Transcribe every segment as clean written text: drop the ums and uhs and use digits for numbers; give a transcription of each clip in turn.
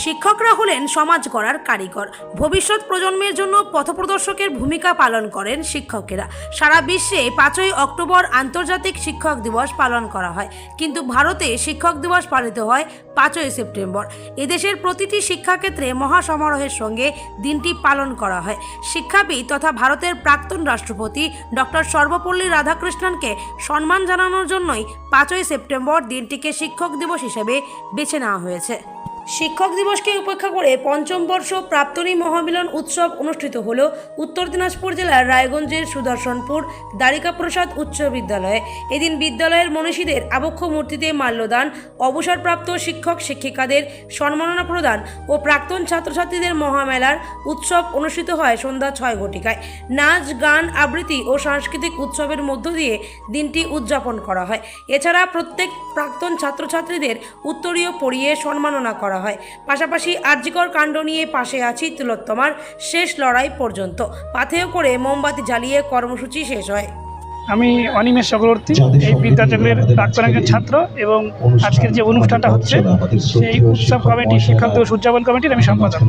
শিক্ষকরা হলেন সমাজ গড়ার কারিগর। ভবিষ্যৎ প্রজন্মের জন্য পথপ্রদর্শকের ভূমিকা পালন করেন শিক্ষকেরা। সারা বিশ্বে 5ই অক্টোবর আন্তর্জাতিক শিক্ষক দিবস পালন করা হয়, কিন্তু ভারতে শিক্ষক দিবস পালিত হয় 5ই সেপ্টেম্বর। এদেশের প্রতিটি শিক্ষাক্ষেত্রে মহাসমারোহের সঙ্গে দিনটি পালন করা হয়। শিক্ষাবিদ তথা ভারতের প্রাক্তন রাষ্ট্রপতি ডক্টর সর্বপল্লী রাধাকৃষ্ণনকে সম্মান জানানোর জন্যই 5ই সেপ্টেম্বর দিনটিকে শিক্ষক দিবস হিসেবে বেছে নেওয়া হয়েছে। শিক্ষক দিবসকে উপেক্ষা করে পঞ্চম বর্ষ প্রাক্তনী মহামিলন উৎসব অনুষ্ঠিত হল উত্তর দিনাজপুর জেলার রায়গঞ্জের সুদর্শনপুর দ্বারিকা প্রসাদ উচ্চ বিদ্যালয়ে। এদিন বিদ্যালয়ের মনীষীদের আবক্ষ মূর্তিতে মাল্যদান, অবসরপ্রাপ্ত শিক্ষক শিক্ষিকাদের সম্মাননা প্রদান ও প্রাক্তন ছাত্রছাত্রীদের মহামেলার উৎসব অনুষ্ঠিত হয় সন্ধ্যা 6 ঘটিকায়। নাচ, গান, আবৃত্তি ও সাংস্কৃতিক উৎসবের মধ্য দিয়ে দিনটি উদযাপন করা হয়। এছাড়া প্রত্যেক প্রাক্তন ছাত্রছাত্রীদের উত্তরীয় পরিয়ে সম্মাননা করা হয়। পাশাপাশি আরজিকর কাণ্ড নিয়ে পাশে আছি তিলোত্তমার শেষ লড়াই পর্যন্ত পাথেয় করে মোমবাতি জ্বালিয়ে কর্মসূচি শেষ হয়। আমি অনিমেষ চক্রবর্তী, এই বিদ্যাচক্রের প্রাক্তন একজন ছাত্র এবং আজকের যে অনুষ্ঠানটা হচ্ছে সেই উৎসব কমিটি, শিক্ষক দিবস উদযাপন কমিটির আমি সম্পাদক।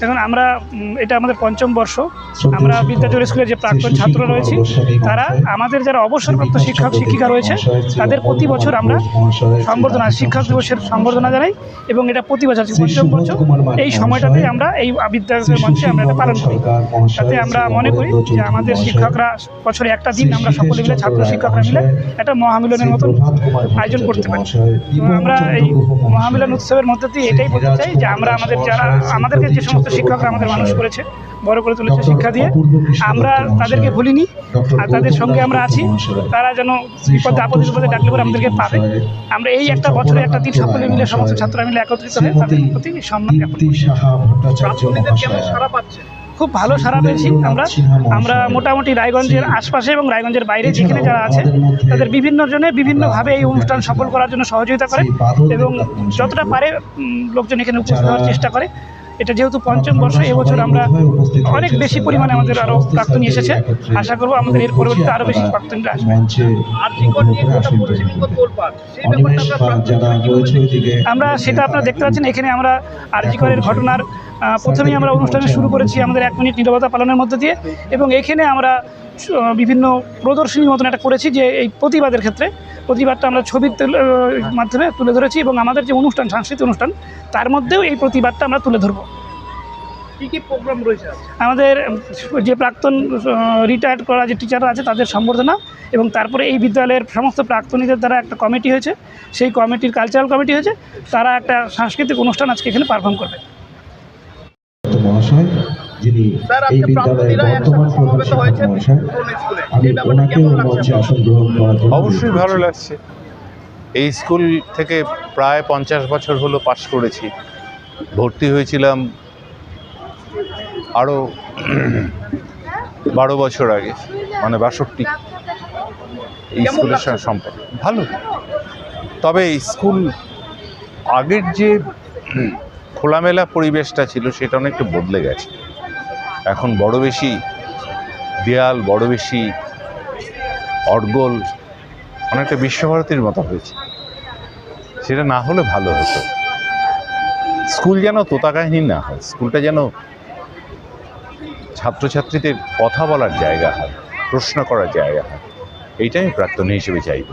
এখন আমরা এটা আমাদের পঞ্চম বর্ষ। আমরা বিদ্যাচক্র স্কুলের যে প্রাক্তন ছাত্র রয়েছে তারা আমাদের যারা অবসরপ্রাপ্ত শিক্ষক শিক্ষিকা রয়েছে তাদের প্রতি বছর আমরা সম্বর্ধনা, শিক্ষক দিবসের সম্বর্ধনা জানাই এবং এটা প্রতি বছর পঞ্চম বছর এই সময়টাতে আমরা এই বিদ্যাচক্রের মঞ্চে আমরা এটা পালন করি। তাতে আমরা মনে করি যে আমাদের শিক্ষকরা বছরে একটা দিন আমরা সকলে মিলে, ছাত্র শিক্ষকরা মিলে একটা মহামিলনের মতন আয়োজন করতে পারি। আমরা এই মহামিলন উৎসবের মধ্যে দিয়ে এটাই বলতে চাই যে আমরা আমাদের যারা আমাদেরকে যে সমস্ত শিক্ষকরা আমাদের মানুষ করেছে, বড় করে তুলেছে শিক্ষা দিয়ে, আমরা তাদেরকে ভুলিনি আর তাদের সঙ্গে আমরা আছি। তারা যেন বিপদে আপদে বিপদে ডাকলে পরে আমাদেরকে পাবে। আমরা এই একটা বছরে একটা দিন সকলে মিলে, সমস্ত ছাত্ররা মিলে একত্রিত হয়ে তাদের প্রতি সম্মান জ্ঞাপন করি। খুব ভালো সাড়া পেয়েছি আমরা মোটামুটি রায়গঞ্জের আশপাশে এবং রায়গঞ্জের বাইরে যেখানে যারা আছে তাদের বিভিন্ন জনে বিভিন্নভাবে এই অনুষ্ঠান সফল করার জন্য সহযোগিতা করে এবং যতটা পারে লোকজন এখানে উপস্থিত হওয়ার চেষ্টা করে। এটা যেহেতু পঞ্চম বর্ষ, এবছর আমরা অনেক বেশি পরিমাণে আমাদের আরও প্রাক্তনী এসেছে। আশা করবো আমাদের এর পরবর্তীতে আরও বেশি প্রাক্তনীরা আসবে। আমরা সেটা আপনারা দেখতে পাচ্ছেন, এখানে আমরা আরজিকরের ঘটনার প্রথমেই আমরা অনুষ্ঠানে শুরু করেছি আমাদের 1 মিনিট নীরবতা পালনের মধ্যে দিয়ে এবং এখানে আমরা বিভিন্ন প্রদর্শনীর মতন একটা করেছি যে এই প্রতিবাদের ক্ষেত্রে প্রতিবাদটা আমরা ছবির মাধ্যমে তুলে ধরেছি এবং আমাদের যে অনুষ্ঠান, সাংস্কৃতিক অনুষ্ঠান, তার মধ্যেও এই প্রতিবাদটা আমরা তুলে ধরব। কী কী প্রোগ্রাম রয়েছে আমাদের? যে প্রাক্তন রিটায়ার্ড করা যে টিচাররা আছে তাদের সম্বর্ধনা এবং তারপরে এই বিদ্যালয়ের সমস্ত প্রাক্তনীদের দ্বারা একটা কমিটি হয়েছে, সেই কমিটির কালচারাল কমিটি হয়েছে, তারা একটা সাংস্কৃতিক অনুষ্ঠান আজকে এখানে পারফর্ম করবে। যিনি এই বিদ্যালয়ের বর্তমান প্রধান শিক্ষক মহাশয়, আমি ওনাকে মঞ্চে আসন গ্রহণ করার জন্য অবশ্যই ভালো লাগছে। এই স্কুল থেকে প্রায় 50 বছর হলো পাশ করেছি। ভর্তি হয়েছিলাম আরও 12 বছর আগে, মানে 62। এই স্কুলের সঙ্গে সম্পর্ক ভালো, তবে স্কুল আগের যে খোলামেলা পরিবেশটা ছিল সেটা অনেকটা বদলে গেছে। এখন বড় বেশি দেয়াল, বড় বেশি অর্গল, অনেকটা বিশ্বভারতীর মতো হয়েছে। সেটা না হলে ভালো হতো। স্কুল যেন তোতা কাহিনী না হয়, স্কুলটা যেন ছাত্রছাত্রীদের কথা বলার জায়গা হয়, প্রশ্ন করার জায়গা হয়। এইটাই আমি প্রাক্তনী হিসেবে চাইব।